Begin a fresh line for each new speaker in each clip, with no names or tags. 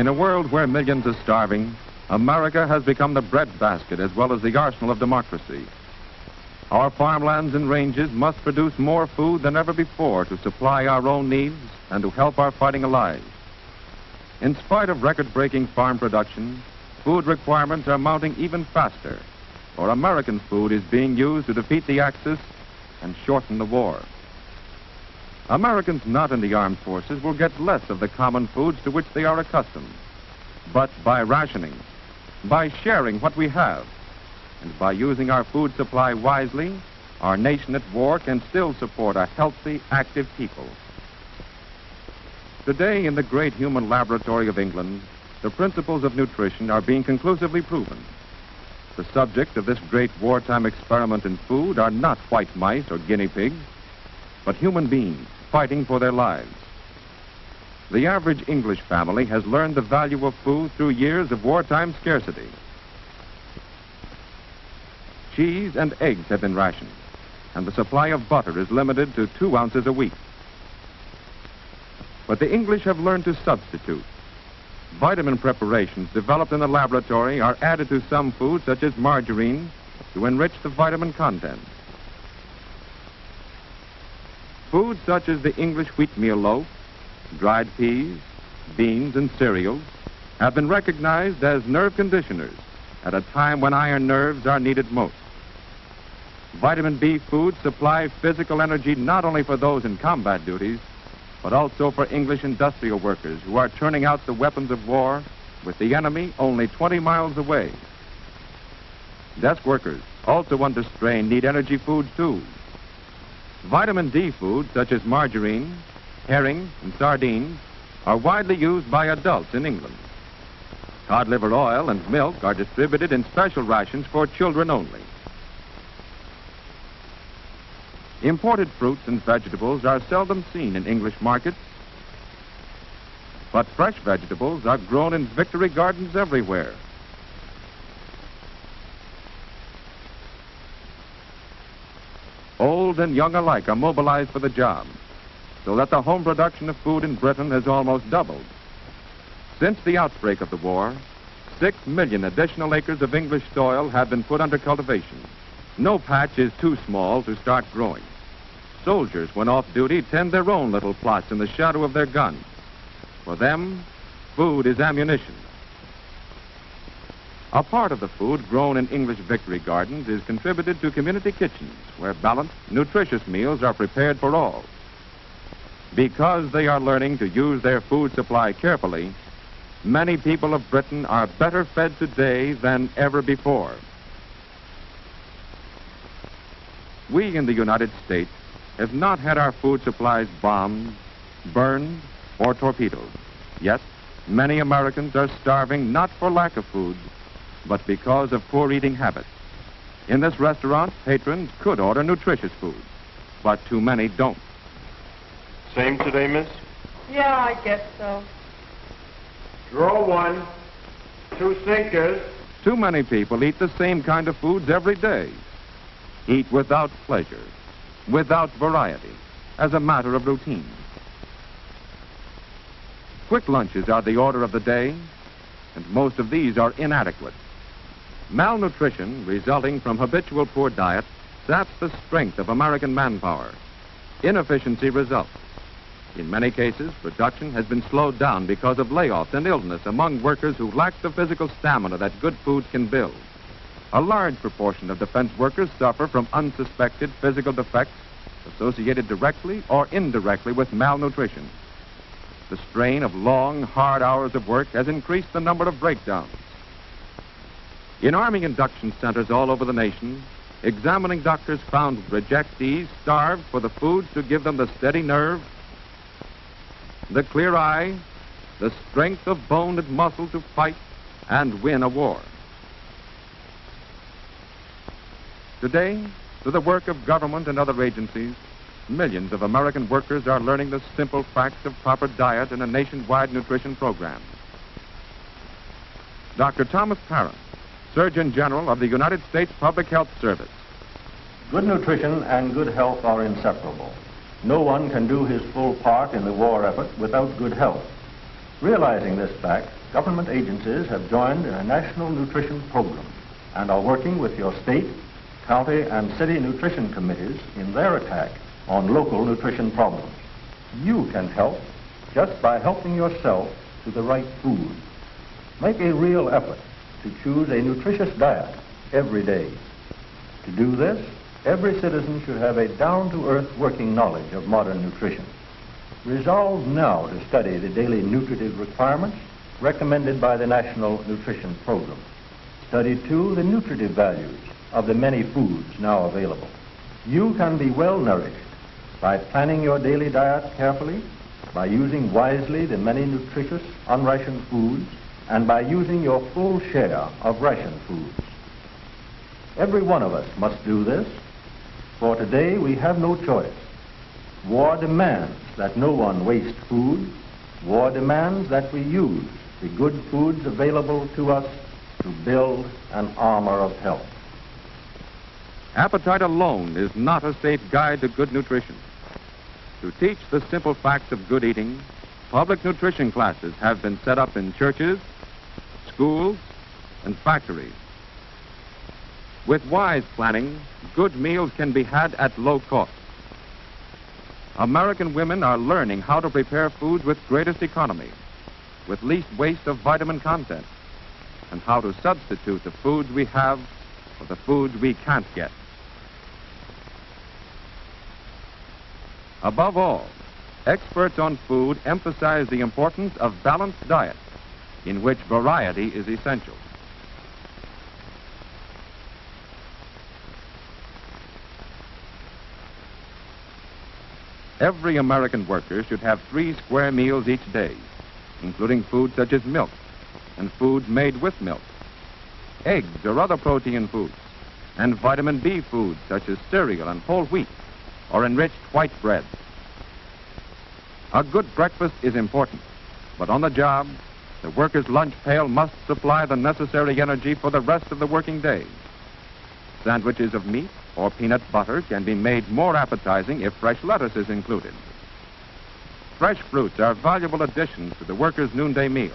In a world where millions are starving, America has become the breadbasket as well as the arsenal of democracy. Our farmlands and ranges must produce more food than ever before to supply our own needs and to help our fighting allies. In spite of record-breaking farm production, food requirements are mounting even faster, for American food is being used to defeat the Axis and shorten the war. Americans not in the armed forces will get less of the common foods to which they are accustomed, but by rationing, by sharing what we have, and by using our food supply wisely, our nation at war can still support a healthy, active people. Today, in the great human laboratory of England, the principles of nutrition are being conclusively proven. The subject of this great wartime experiment in food are not white mice or guinea pigs, but human beings fighting for their lives. The average English family has learned the value of food through years of wartime scarcity. Cheese and eggs have been rationed, and the supply of butter is limited to 2 ounces a week. But the English have learned to substitute. Vitamin preparations developed in the laboratory are added to some foods, such as margarine, to enrich the vitamin content. Foods such as the English wheatmeal loaf, dried peas, beans, and cereals have been recognized as nerve conditioners at a time when iron nerves are needed most. Vitamin B foods supply physical energy not only for those in combat duties, but also for English industrial workers who are turning out the weapons of war with the enemy only 20 miles away. Desk workers, also under strain, need energy foods too. Vitamin D foods such as margarine, herring, and sardines are widely used by adults in England. Cod liver oil and milk are distributed in special rations for children only. Imported fruits and vegetables are seldom seen in English markets, but fresh vegetables are grown in victory gardens everywhere. Old and young alike are mobilized for the job, so that the home production of food in Britain has almost doubled. Since the outbreak of the war, 6 million additional acres of English soil have been put under cultivation. No patch is too small to start growing. Soldiers, when off duty, tend their own little plots in the shadow of their guns. For them, food is ammunition. A part of the food grown in English victory gardens is contributed to community kitchens, where balanced, nutritious meals are prepared for all. Because they are learning to use their food supply carefully, many people of Britain are better fed today than ever before. We in the United States have not had our food supplies bombed, burned, or torpedoed. Yet, many Americans are starving not for lack of food, but because of poor eating habits. In this restaurant, patrons could order nutritious food, but too many don't.
Same today, miss?
Yeah, I guess so.
Draw 1, 2 sinkers.
Too many people eat the same kind of foods every day. Eat without pleasure, without variety, as a matter of routine. Quick lunches are the order of the day, and most of these are inadequate. Malnutrition resulting from habitual poor diet saps the strength of American manpower. Inefficiency results. In many cases, production has been slowed down because of layoffs and illness among workers who lack the physical stamina that good food can build. A large proportion of defense workers suffer from unsuspected physical defects associated directly or indirectly with malnutrition. The strain of long, hard hours of work has increased the number of breakdowns. In Army induction centers all over the nation, examining doctors found rejectees starved for the foods to give them the steady nerve, the clear eye, the strength of bone and muscle to fight and win a war. Today, through the work of government and other agencies, millions of American workers are learning the simple facts of proper diet and a nationwide nutrition program. Dr. Thomas Parent, Surgeon General of the United States Public Health Service.
Good nutrition and good health are inseparable. No one can do his full part in the war effort without good health. Realizing this fact, Government agencies have joined in a national nutrition program and are working with your state, county, and city nutrition committees in their attack on local nutrition problems. You can help just by helping yourself to the right food. Make a real effort to choose a nutritious diet every day. To do this, every citizen should have a down-to-earth working knowledge of modern nutrition. Resolve now to study the daily nutritive requirements recommended by the National Nutrition Program. Study, too, the nutritive values of the many foods now available. You can be well nourished by planning your daily diet carefully, by using wisely the many nutritious unrationed foods, and by using your full share of ration foods. Every one of us must do this, for today we have no choice. War demands that no one waste food. War demands that we use the good foods available to us to build an armor of health.
Appetite alone is not a safe guide to good nutrition. To teach the simple facts of good eating, public nutrition classes have been set up in churches, schools, and factories. With wise planning, good meals can be had at low cost. American women are learning how to prepare foods with greatest economy, with least waste of vitamin content, and how to substitute the foods we have for the foods we can't get. Above all, experts on food emphasize the importance of balanced diet, in which variety is essential. Every American worker should have 3 square meals each day, including foods such as milk and foods made with milk, eggs or other protein foods, and vitamin B foods such as cereal and whole wheat or enriched white bread. A good breakfast is important, but on the job, the worker's lunch pail must supply the necessary energy for the rest of the working day. Sandwiches of meat or peanut butter can be made more appetizing if fresh lettuce is included. Fresh fruits are valuable additions to the worker's noonday meal.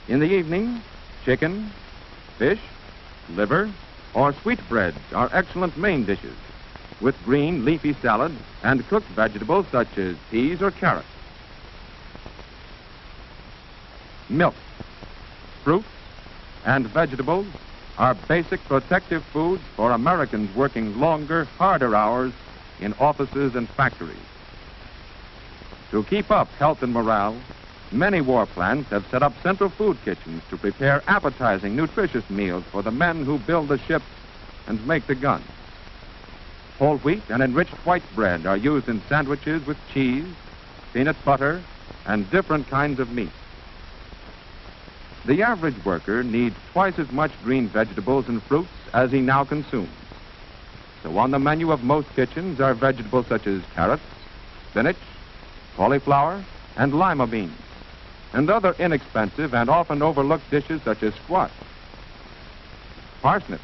In the evening, chicken, fish, liver, or sweetbreads are excellent main dishes, with green leafy salad and cooked vegetables such as peas or carrots. Milk, fruit, and vegetables are basic protective foods for Americans working longer, harder hours in offices and factories. To keep up health and morale, many war plants have set up central food kitchens to prepare appetizing, nutritious meals for the men who build the ships and make the guns. Whole wheat and enriched white bread are used in sandwiches with cheese, peanut butter, and different kinds of meat. The average worker needs twice as much green vegetables and fruits as he now consumes. So on the menu of most kitchens are vegetables such as carrots, spinach, cauliflower, and lima beans, and other inexpensive and often overlooked dishes such as squash, parsnips,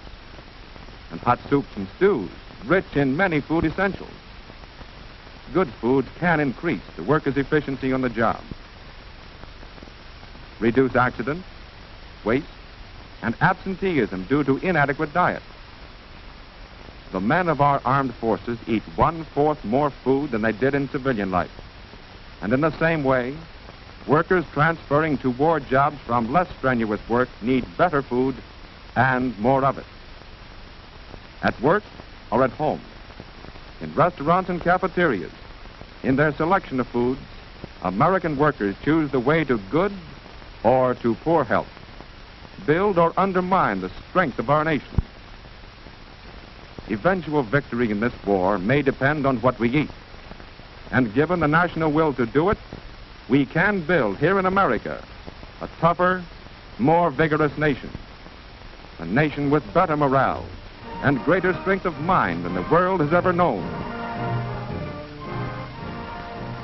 and hot soups and stews, rich in many food essentials. Good foods can increase the worker's efficiency on the job, reduce accidents, waste, and absenteeism due to inadequate diet. The men of our armed forces eat 1/4 more food than they did in civilian life. And in the same way, workers transferring to war jobs from less strenuous work need better food and more of it. At work or at home, in restaurants and cafeterias, in their selection of foods, American workers choose the way to good or to poor health, build or undermine the strength of our nation. Eventual victory in this war may depend on what we eat. And given the national will to do it, we can build here in America a tougher, more vigorous nation. A nation with better morale and greater strength of mind than the world has ever known.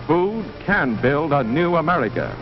Food can build a new America.